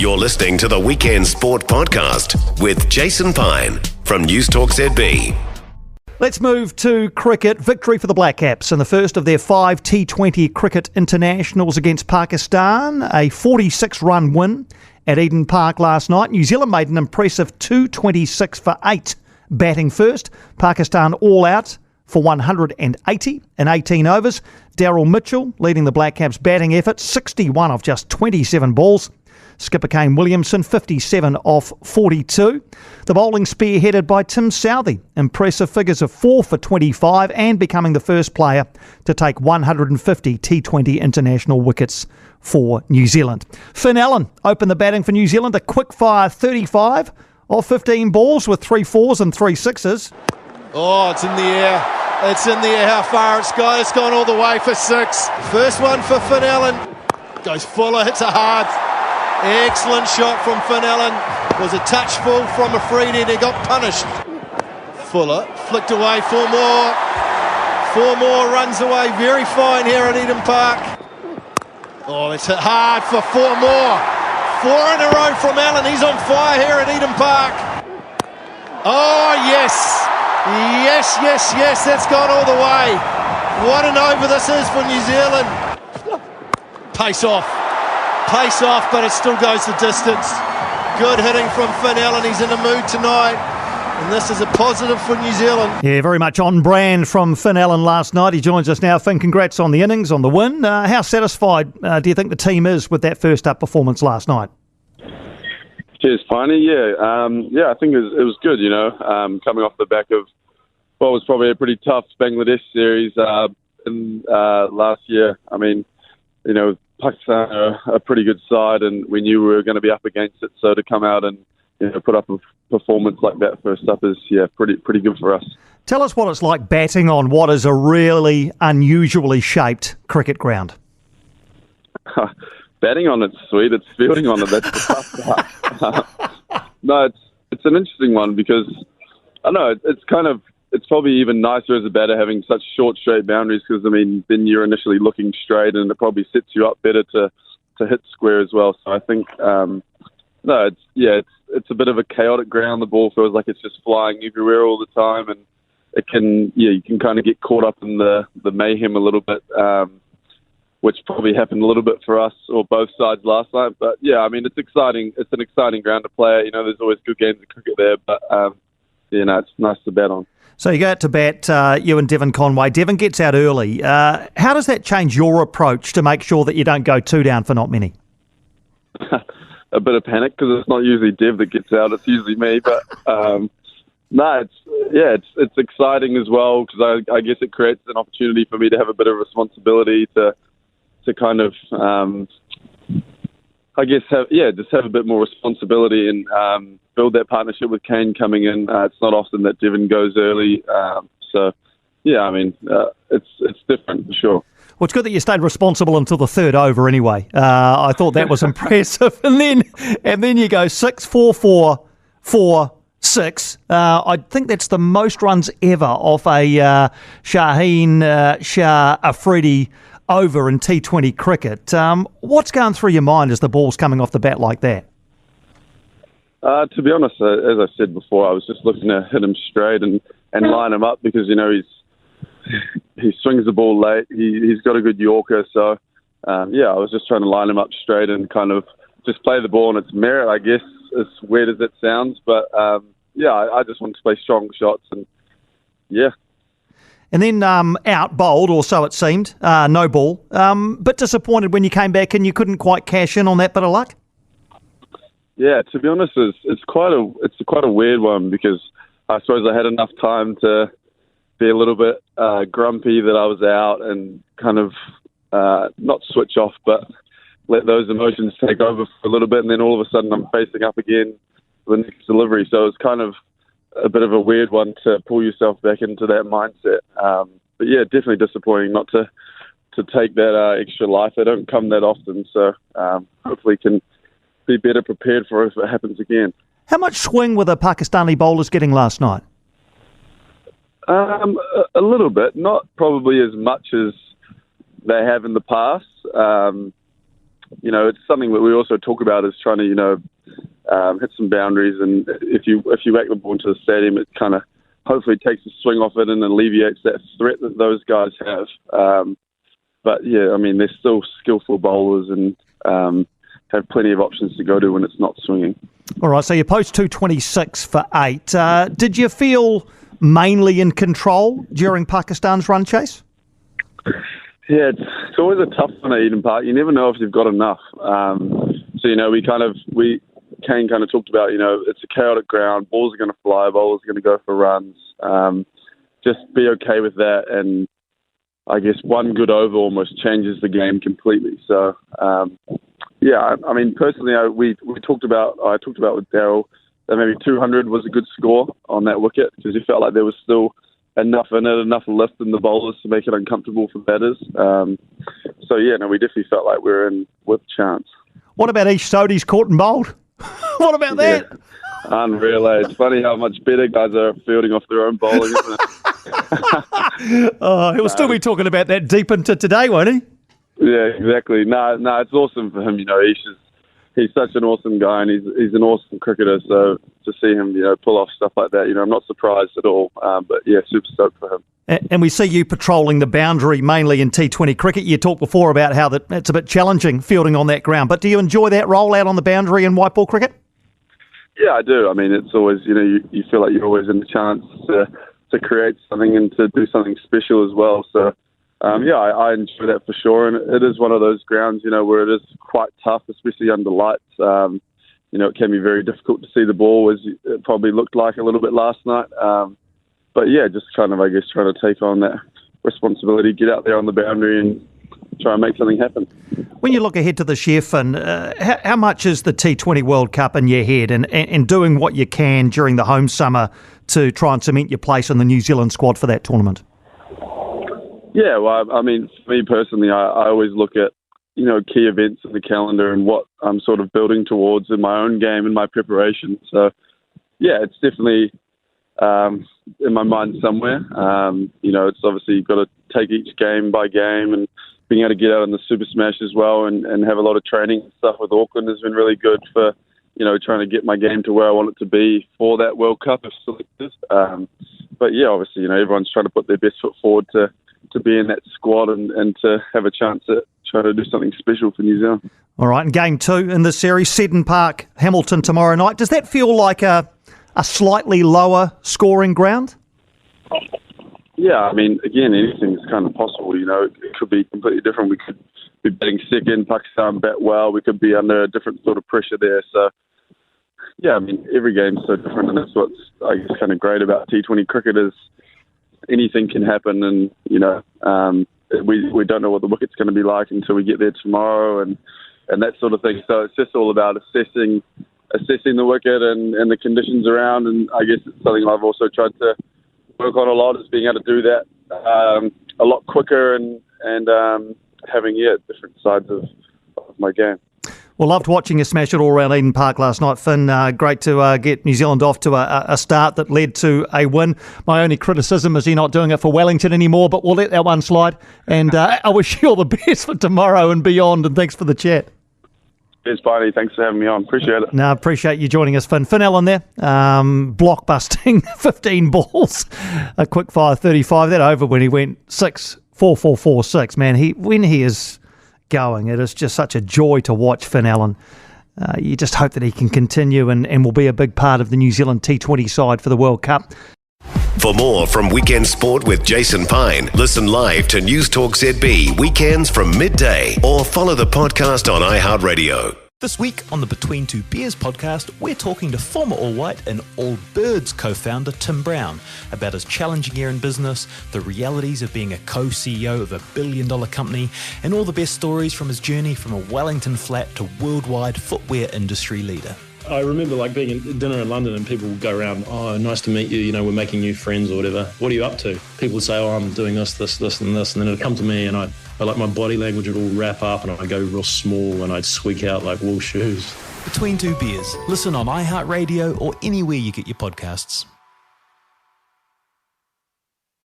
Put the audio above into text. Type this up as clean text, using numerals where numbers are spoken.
You're listening to the Weekend Sport Podcast with Jason Pine from News Talk ZB. Let's move to cricket. Victory for the Black Caps in the first of their 5 T20 cricket internationals against Pakistan. A 46-run win at Eden Park last night. New Zealand made an impressive 226 for 8 batting first. Pakistan all out for 180 in 18 overs. Daryl Mitchell leading the Black Caps batting effort, 61 off just 27 balls. Skipper Kane Williamson, 57 off 42. The bowling spearheaded by Tim Southey. Impressive figures of 4 for 25 and becoming the first player to take 150 T20 international wickets for New Zealand. Finn Allen opened the batting for New Zealand, a quick-fire 35 off 15 balls with 3 fours and 3 sixes. Oh, it's in the air. It's in the air. How far it's gone? It's gone all the way for 6. First one for Finn Allen. Goes fuller, hits it hard. Excellent shot from Finn Allen. Was a touch full from Afridi and he got punished. Fuller flicked away, 4 more. 4 more runs away. Very fine here at Eden Park. Oh, it's hit hard for 4 more. 4 in a row from Allen. He's on fire here at Eden Park. Oh, yes. Yes, yes, yes. That's gone all the way. What an over this is for New Zealand. Pace off, but it still goes the distance. Good hitting from Finn Allen. He's in the mood tonight, and this is a positive for New Zealand. Yeah, very much on brand from Finn Allen last night. He joins us now. Finn, congrats on the innings, on the win. How satisfied do you think the team is with that first up performance last night? Cheers, Piney. Yeah, I think it was good, coming off the back of what was probably a pretty tough Bangladesh series in last year. I mean, Pakistan are a pretty good side, and we knew we were going to be up against it. So to come out and put up a performance like that first up is pretty good for us. Tell us what it's like batting on what is a really unusually shaped cricket ground. Batting on it's sweet. It's fielding on it that's the tough part. No, it's an interesting one because I don't know. It's probably even nicer as a batter having such short, straight boundaries because, then you're initially looking straight and it probably sets you up better to hit square as well. So I think, it's a bit of a chaotic ground. The ball feels like it's just flying everywhere all the time and you can kind of get caught up in the mayhem a little bit, which probably happened a little bit for us or both sides last night. But, it's exciting. It's an exciting ground to play. There's always good games of cricket there, but, it's nice to bat on. So you go out to bat, you and Devon Conway. Devon gets out early. How does that change your approach to make sure that you don't go 2 down for not many? A bit of panic because it's not usually Dev that gets out; it's usually me. But it's exciting as well because I guess it creates an opportunity for me to have a bit of responsibility to kind of just have a bit more responsibility and build that partnership with Kane coming in. It's not often that Devon goes early. It's different for sure. Well, it's good that you stayed responsible until the 3rd over anyway. I thought that was impressive. And then you go 6, 4, 4, 4, 6. I think that's the most runs ever off a Shaheen Shah Afridi over in T20 cricket. What's going through your mind as the ball's coming off the bat like that? To be honest, as I said before, I was just looking to hit him straight and line him up because, he swings the ball late. He's got a good Yorker. So, I was just trying to line him up straight and kind of just play the ball on its merit, I guess, as weird as it sounds. But, I just wanted to play strong shots and, yeah. And then out bowled, or so it seemed, no ball. Bit disappointed when you came back and you couldn't quite cash in on that bit of luck? Yeah, to be honest, it's quite a weird one because I suppose I had enough time to be a little bit grumpy that I was out and kind of not switch off, but let those emotions take over for a little bit, and then all of a sudden I'm facing up again for the next delivery. So it's kind of a bit of a weird one to pull yourself back into that mindset. But yeah, definitely disappointing not to take that extra life. They don't come that often, so hopefully can be better prepared for it if it happens again. How much swing were the Pakistani bowlers getting last night? A little bit, not probably as much as they have in the past. it's something that we also talk about is trying to, hit some boundaries. And if you whack the ball into the stadium, it kind of hopefully takes the swing off it and alleviates that threat that those guys have. But yeah, I mean, they're still skillful bowlers and have plenty of options to go to when it's not swinging. All right, so you post 226 for 8. Did you feel mainly in control during Pakistan's run chase? Yeah, it's always a tough one at Eden Park. You never know if you've got enough. Kane kind of talked about, it's a chaotic ground. Balls are going to fly, bowlers are going to go for runs. Just be okay with that. And I guess one good over almost changes the game completely. So, I mean, personally, I talked about with Daryl that maybe 200 was a good score on that wicket because he felt like there was still enough in it, enough lift in the bowlers to make it uncomfortable for batters. We definitely felt like we were in with a chance. What about Ish Sodhi's caught and bowled? What about that? Unreal. It's funny how much better guys are fielding off their own bowling, isn't it? He'll still be talking about that deep into today, won't he? Yeah, exactly. No, it's awesome for him. He's such an awesome guy, and he's an awesome cricketer. So to see him, pull off stuff like that, I'm not surprised at all. But yeah, super stoked for him. And we see you patrolling the boundary mainly in T20 cricket. You talked before about how it's a bit challenging fielding on that ground. But do you enjoy that role out on the boundary in white ball cricket? Yeah, I do. I mean, it's always, you feel like you're always in the chance to create something and to do something special as well. So, I enjoy that for sure. And it is one of those grounds, where it is quite tough, especially under lights. It can be very difficult to see the ball, as it probably looked like a little bit last night. But yeah, just kind of, I guess, trying to take on that responsibility, get out there on the boundary and try and make something happen. When you look ahead to this year, Finn, how much is the T20 World Cup in your head and doing what you can during the home summer to try and cement your place in the New Zealand squad for that tournament? Yeah, well, I mean, for me personally, I always look at, key events in the calendar and what I'm sort of building towards in my own game and my preparation. So, yeah, it's definitely in my mind somewhere. It's obviously you've got to take each game by game, and being able to get out in the Super Smash as well and have a lot of training and stuff with Auckland has been really good for, trying to get my game to where I want it to be for that World Cup if selected. But yeah, obviously, everyone's trying to put their best foot forward to be in that squad and to have a chance at trying to do something special for New Zealand. All right, and game 2 in this series, Eden Park, Hamilton tomorrow night. Does that feel like a slightly lower scoring ground? Yeah, I mean, again, anything's kind of possible. It could be completely different. We could be batting second, Pakistan bat well. We could be under a different sort of pressure there. So, yeah, I mean, every game's so different, and that's what's, I guess, kind of great about T20 cricket is anything can happen, and we don't know what the wicket's going to be like until we get there tomorrow, and that sort of thing. So it's just all about assessing the wicket and the conditions around, and I guess it's something I've also tried to work on a lot, is being able to do that a lot quicker and having different sides of my game. Well, loved watching you smash it all around Eden Park last night, Finn. Great to get New Zealand off to a start that led to a win. My only criticism is you're not doing it for Wellington anymore, but we'll let that one slide. And I wish you all the best for tomorrow and beyond, and thanks for the chat. Cheers, Barney. Thanks for having me on. Appreciate it. No, appreciate you joining us, Finn. Finn Allen there, block-busting 15 balls, a quick fire 35. That over when he went 6, 4, 4, 4, 6. Man, when he is going, it is just such a joy to watch Finn Allen. You just hope that he can continue and will be a big part of the New Zealand T20 side for the World Cup. For more from Weekend Sport with Jason Pine, listen live to News Talk ZB weekends from midday or follow the podcast on iHeartRadio. This week on the Between Two Beers podcast, we're talking to former All White and All Birds co-founder Tim Brown about his challenging year in business, the realities of being a co-CEO of a billion-dollar company, and all the best stories from his journey from a Wellington flat to worldwide footwear industry leader. I remember being at dinner in London and people would go around, oh, nice to meet you, we're making new friends or whatever. What are you up to? People would say, oh, I'm doing this, and this. And then it'd come to me and I my body language would all wrap up and I'd go real small and I'd squeak out like wool shoes. Between Two Beers. Listen on iHeartRadio or anywhere you get your podcasts.